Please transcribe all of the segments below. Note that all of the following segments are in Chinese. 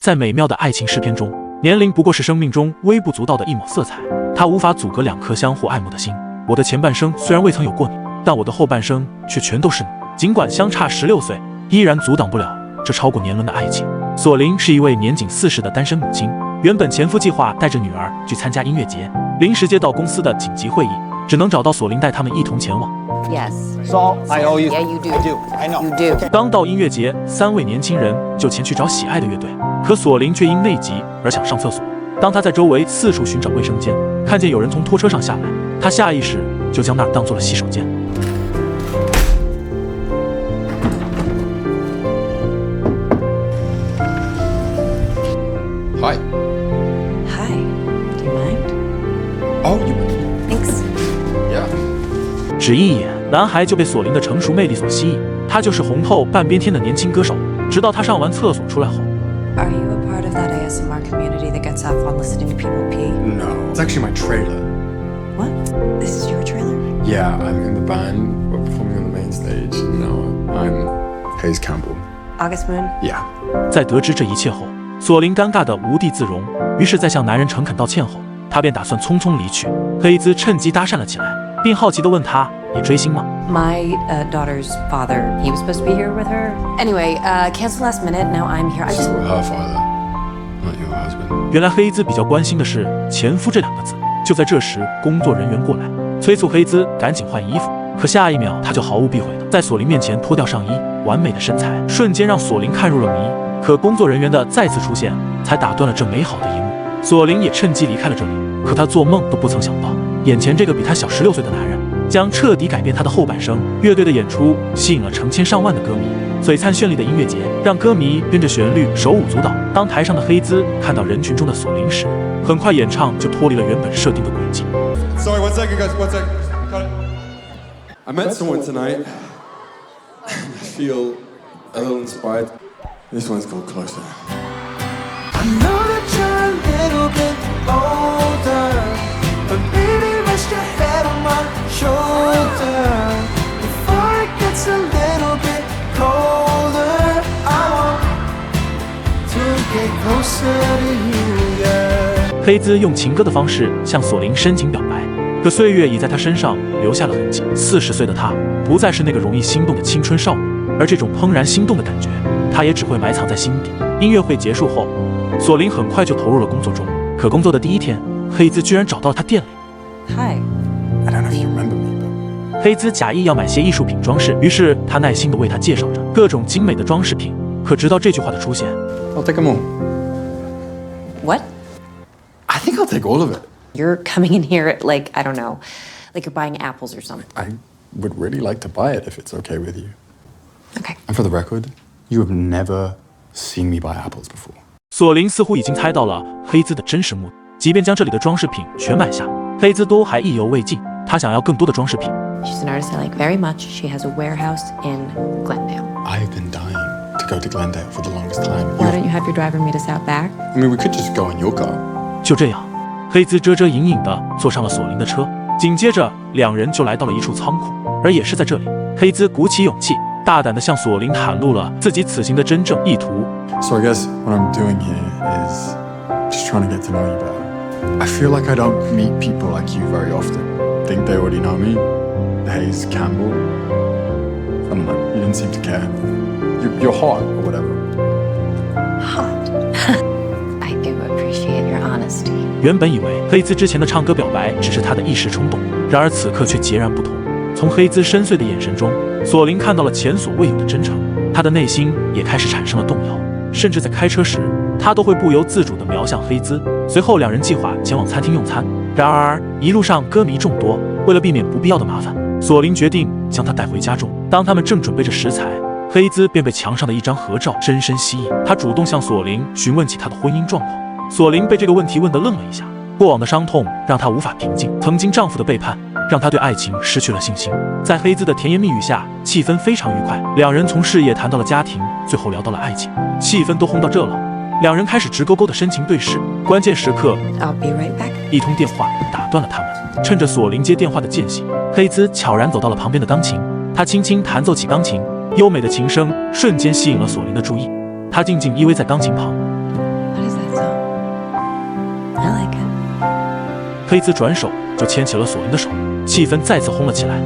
在美妙的爱情诗篇中，年龄不过是生命中微不足道的一抹色彩，它无法阻隔两颗相互爱慕的心。我的前半生虽然未曾有过你，但我的后半生却全都是你。尽管相差16岁，依然阻挡不了这超过年轮的爱情。索琳是一位年仅40的单身母亲，原本前夫计划带着女儿去参加音乐节，临时接到公司的紧急会议，只能找到索琳带他们一同前往。Yes. So I owe you. Yeah, you do. I do. I know. You do. 刚到音乐节，3位年轻人就前去找喜爱的乐队，可索琳却因内急而想上厕所。当他在周围四处寻找卫生间，看见有人从拖车上下来，他下意识就将那儿当做了洗手间。Hi. Hi. Do you mind? Oh, you. Thanks. Yeah. 只一眼，男孩就被索琳的成熟魅力所吸引。他就是红透半边天的年轻歌手。直到他上完厕所出来后。Are you a part of that ASMR community that gets off on listening to people pee? No. It's actually my trailer. What? This is your trailer? Yeah, I'm in the band. We're performing on the main stage. Now I'm Hayes Campbell. August Moon? Yeah. 在得知这一切后，索琳尴尬得无地自容。于是，在向男人诚恳道歉后，他便打算匆匆离去。黑兹趁机搭讪了起来，并好奇地问他：“也追星吗？” My daughter's father, he was supposed to be here with her. Anyway, cancel last minute. Now I'm here. I just... So her father, not your husband. 原来黑兹比较关心的是前夫这2个字。就在这时，工作人员过来，催促黑兹赶紧换衣服。可下一秒，他就毫无避讳的在索琳面前脱掉上衣，完美的身材瞬间让索琳看入了迷。可工作人员的再次出现，才打断了这美好的一幕。索琳也趁机离开了这里。可他做梦都不曾想到，眼前这个比他小16岁的男人，将彻底改变他的后半生。乐队的演出吸引了成千上万的歌迷，璀璨绚丽的音乐节让歌迷跟着旋律手舞足蹈。当台上的黑兹看到人群中的索琳时，很快演唱就脱离了原本设定的轨迹。Sorry, one second, guys. One second. Cut it. I met someone tonight. I feel a little inspired. This one's called Closer. I know that you're a little bit older, but baby, rest your head on my shoulder. Before it gets a little bit colder, I want to get closer to you, yeah. 黑兹用情歌的方式向索琳深情表白，可岁月已在他身上留下了痕迹。40岁的他不再是那个容易心动的青春少女，而这种怦然心动的感觉，他也只会埋藏在心底。音乐会结束后，索琳很快就投入了工作中。可工作的第一天，黑兹居然找到了他店里。Hi. I don't know if you remember me, but 黑兹假意要买些艺术品装饰，于是他耐心地为他介绍着各种精美的装饰品。可直到这句话的出现， I'll take them all. What? I think I'll take all of it. You're coming in here at, like, I don't know, like you're buying apples or something. I would really like to buy it if it's okay with you. Okay. And for the record, you have never seen me buy apples before. 索琳似乎已经猜到了黑兹的真实目的，即便将这里的装饰品全买下，黑兹都还意犹未尽。他想要更多的装饰品。 She's an artist I like very much. She has a warehouse in Glendale. I've been dying to go to Glendale for the longest time. Why don't you have your driver meet us out back? I mean, we could just go in your car. 就这样，黑兹遮遮隐隐地坐上了索琳的车，紧接着2人就来到了一处仓库。而也是在这里，黑兹鼓起勇气，大胆地向索琳袒露了自己此行的真正意图。 So I guess what I'm doing here is just trying to get to know you better. I feel like I don't meet people like you very often. Think they already know me. Hayes Campbell. I don't know. You didn't seem to care. You're hot or whatever. Hot. I do appreciate your honesty. 原本以为黑兹之前的唱歌表白只是他的一时冲动，然而此刻却截然不同。从黑兹深邃的眼神中，索琳看到了前所未有的真诚，他的内心也开始产生了动摇。甚至在开车时，他都会不由自主地瞄向黑兹。随后2人计划前往餐厅用餐，然而一路上歌迷众多，为了避免不必要的麻烦，索琳决定将他带回家中。当他们正准备着食材，黑兹便被墙上的一张合照深深吸引。他主动向索琳询问起他的婚姻状况。索琳被这个问题问得愣了一下，过往的伤痛让她无法平静，曾经丈夫的背叛让她对爱情失去了信心。在黑兹的甜言蜜语下，气氛非常愉快，2人从事业谈到了家庭，最后聊到了爱情，气氛都烘到这了，2人开始直勾勾的深情对视。关键时刻， I'll be right back. 一通电话打断了他们。趁着索琳接电话的间隙，黑兹悄然走到了旁边的钢琴，他轻轻弹奏起钢琴，优美的琴声瞬间吸引了索琳的注意。他静静依偎在钢琴旁，黑兹转手就牵起了索林的手，气氛再次轰了起来。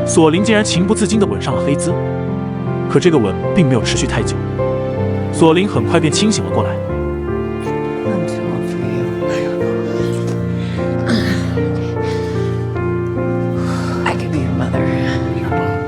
索林竟然情不自禁地吻上了黑兹，可这个吻并没有持续太久，索林很快便清醒了过来。I'm too old for you. I could be your mother,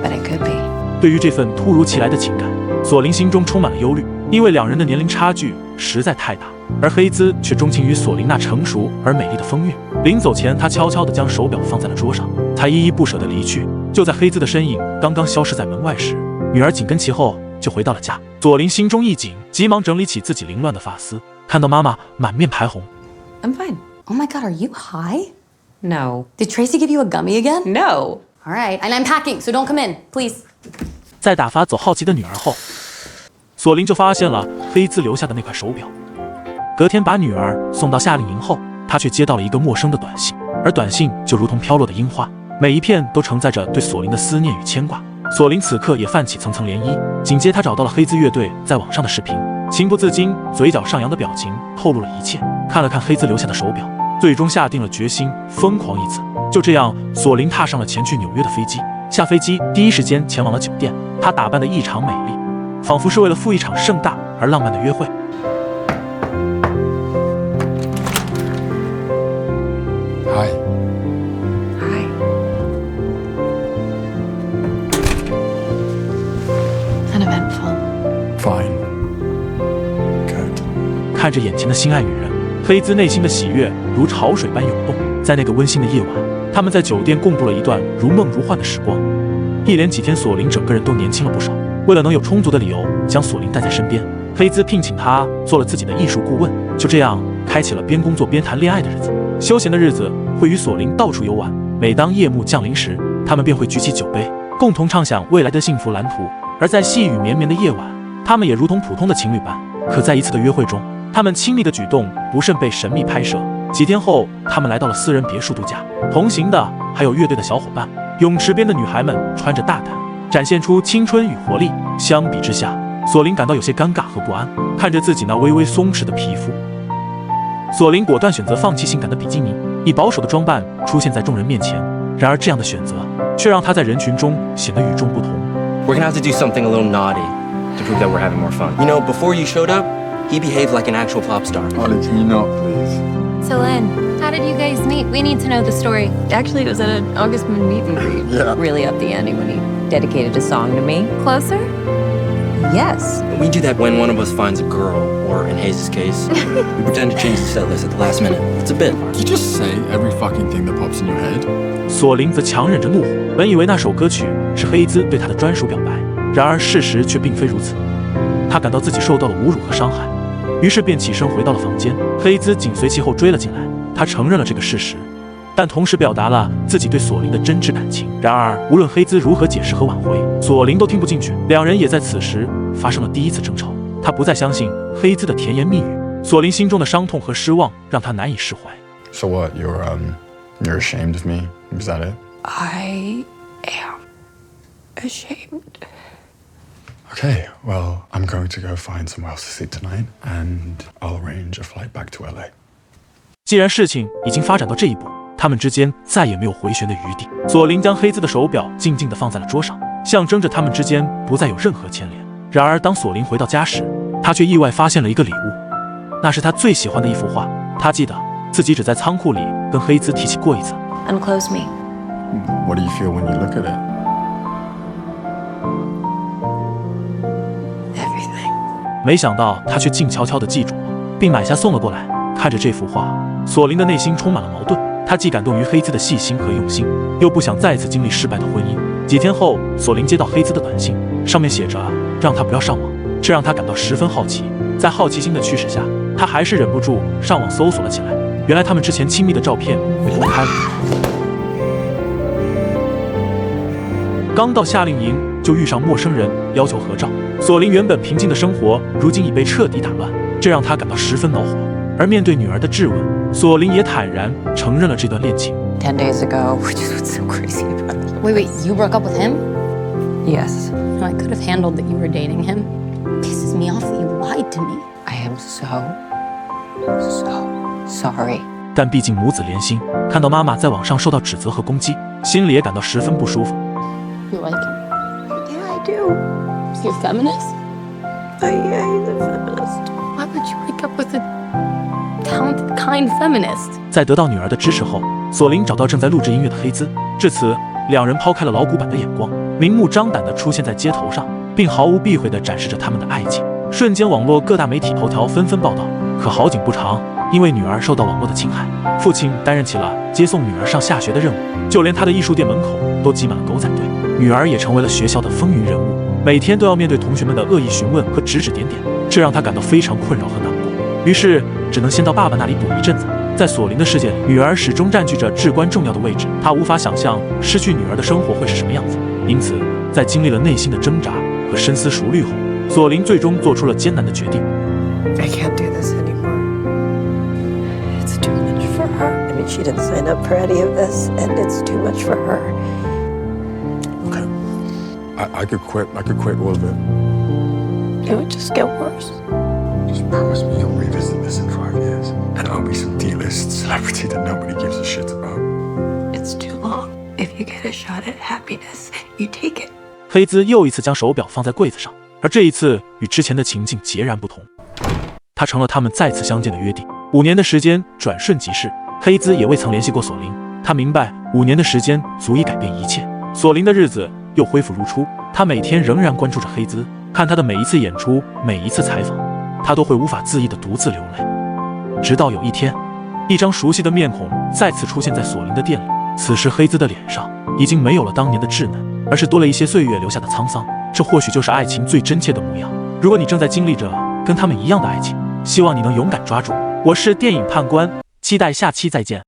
but I could be. 对于这份突如其来的情感，索林心中充满了忧虑，因为两人的年龄差距实在太大，而黑兹却钟情于索林那成熟而美丽的风韵。临走前，他悄悄地将手表放在了桌上，才依依不舍地离去。就在黑兹的身影刚刚消失在门外时，女儿紧跟其后就回到了家。索林心中一紧，急忙整理起自己凌乱的发丝，看到妈妈满面排红。 I'm fine. Oh my god, are you high? No. Did Tracy give you a gummy again? No. All right, and I'm packing, so don't come in, please. 在打发走好奇的女儿后，索林就发现了黑兹留下的那块手表。隔天把女儿送到夏令营后，他却接到了一个陌生的短信，而短信就如同飘落的樱花，每一片都承载着对索林的思念与牵挂。索林此刻也泛起层层涟漪。紧接他找到了黑兹乐队在网上的视频，情不自禁嘴角上扬的表情透露了一切。看了看黑兹留下的手表，最终下定了决心，疯狂一次。就这样，索林踏上了前去纽约的飞机。下飞机第一时间前往了酒店，他打扮得异常美丽，仿佛是为了赴一场盛大而浪漫的约会。Hi. Hi. Uneventful. Fine. Good. 看着眼前的心爱女人，黑兹内心的喜悦如潮水般涌动。在那个温馨的夜晚，他们在酒店共度了一段如梦如幻的时光。一连几天，索林整个人都年轻了不少。为了能有充足的理由将索林带在身边，黑兹聘请他做了自己的艺术顾问。就这样，开启了边工作边谈恋爱的日子。休闲的日子会与索林到处游玩。每当夜幕降临时，他们便会举起酒杯，共同畅想未来的幸福蓝图。而在细雨绵绵的夜晚，他们也如同普通的情侣般。可在一次的约会中，他们亲密的举动不慎被神秘拍摄。几天后，他们来到了私人别墅度假，同行的还有乐队的小伙伴。泳池边的女孩们穿着大胆，展现出青春与活力。相比之下，索林感到有些尴尬和不安，看着自己那微微松弛的皮肤。索林果断选择放弃性感的比基尼，以保守的装扮出现在众人面前。然而，这样的选择却让他在人群中显得与众不同。We're gonna have to do something a little naughty to prove that we're having more fun. You know, before you showed up, he behaved like an actual pop star. Ollie, can you not, please? So, Len, how did you guys meet? We need to know the story. Actually, it was at an August Moon meet and greet. Yeah. Really up the ante when he dedicated a song to me. Closer? Yes. We do that when one of us finds a girl, or in Hayes' case, we pretend to change the set list at the last minute. It's a bit. Do you just say every fucking thing that pops in your head? 索林则强忍着怒火，本以为那首歌曲是黑兹对他的专属表白，然而事实却并非如此。他感到自己受到了侮辱和伤害，于是便起身回到了房间。黑兹紧随其后追了进来，他承认了这个事实，但同时表达了自己对索林的真挚感情。然而，无论黑兹如何解释和挽回，索林都听不进去。两人也在此时发生了第一次争吵。他不再相信黑兹的甜言蜜语，索林心中的伤痛和失望让他难以释怀。 So what? You're ashamed of me? Is that it? I am ashamed. Okay, well, I'm going to go find somewhere else to sleep tonight, and I'll arrange a flight back to LA. 既然事情已经发展到这一步，他们之间再也没有回旋的余地。索林将黑兹的手表静静地放在了桌上，象征着他们之间不再有任何牵连。然而，当索林回到家时，他却意外发现了一个礼物，那是他最喜欢的一幅画。他记得自己只在仓库里跟黑兹提起过一次。 Unclose me. What do you feel when you look at it? Everything. 没想到他却静悄悄地记住了，并买下送了过来。看着这幅画，索林的内心充满了矛盾。他既感动于黑兹的细心和用心，又不想再次经历失败的婚姻。几天后，索林接到黑兹的短信，上面写着让他不要上网，这让他感到十分好奇。在好奇心的驱使下，他还是忍不住上网搜索了起来。原来他们之前亲密的照片被公开了。刚到夏令营就遇上陌生人要求合照，索林原本平静的生活如今已被彻底打乱，这让他感到十分恼火。而面对女儿的质问，索林也坦然承认了这段恋情。 10 days ago, which is what's so crazy about it. Wait, you broke up with him? Yes. I could have handled that you were dating him. Pisses me off that you lied to me. I am so sorry. 但毕竟母子连心，看到妈妈在网上受到指责和攻击，心里也感到十分不舒服。You like him? Yeah, I do. Is he a feminist? Yeah, he's a feminist. Why would you break up with a talented, kind feminist? 在得到女儿的支持后，索林找到正在录制音乐的黑兹，至此，两人抛开了老古板的眼光，明目张胆地出现在街头上，并毫无避讳地展示着他们的爱情。瞬间，网络各大媒体头条纷纷报道。可好景不长，因为女儿受到网络的侵害，父亲担任起了接送女儿上下学的任务，就连他的艺术店门口都挤满了狗仔队。女儿也成为了学校的风云人物，每天都要面对同学们的恶意询问和指指点点，这让他感到非常困扰和难过。于是，只能先到爸爸那里躲一阵子。在索林的世界里，女儿始终占据着至关重要的位置，他无法想象失去女儿的生活会是什么样子。因此，在经历了内心的挣扎和深思熟虑后，索林最终做出了艰难的决定。I can't do this anymore. It's too much for her. I mean, she didn't sign up for any of this, and it's too much for her. Okay. I could quit. I could quit all of it. It would just get worse. Just promise me you'll revisit this in 5 years. And I'll be some D-list celebrity that nobody gives a shit about. It's too long. If you get a shot at happiness, you take it. 黑兹又一次将手表放在柜子上，而这一次与之前的情境截然不同。它成了他们再次相见的约定。5年的时间转瞬即逝，黑兹也未曾联系过索林。他明白5年的时间足以改变一切。索林的日子又恢复如初，他每天仍然关注着黑兹，看他的每一次演出，每一次采访，他都会无法自抑地独自流泪。直到有一天，一张熟悉的面孔再次出现在索林的店里。此时黑兹的脸上已经没有了当年的稚嫩，而是多了一些岁月留下的沧桑。这或许就是爱情最真切的模样。如果你正在经历着跟他们一样的爱情，希望你能勇敢抓住。我是电影判官，期待下期再见。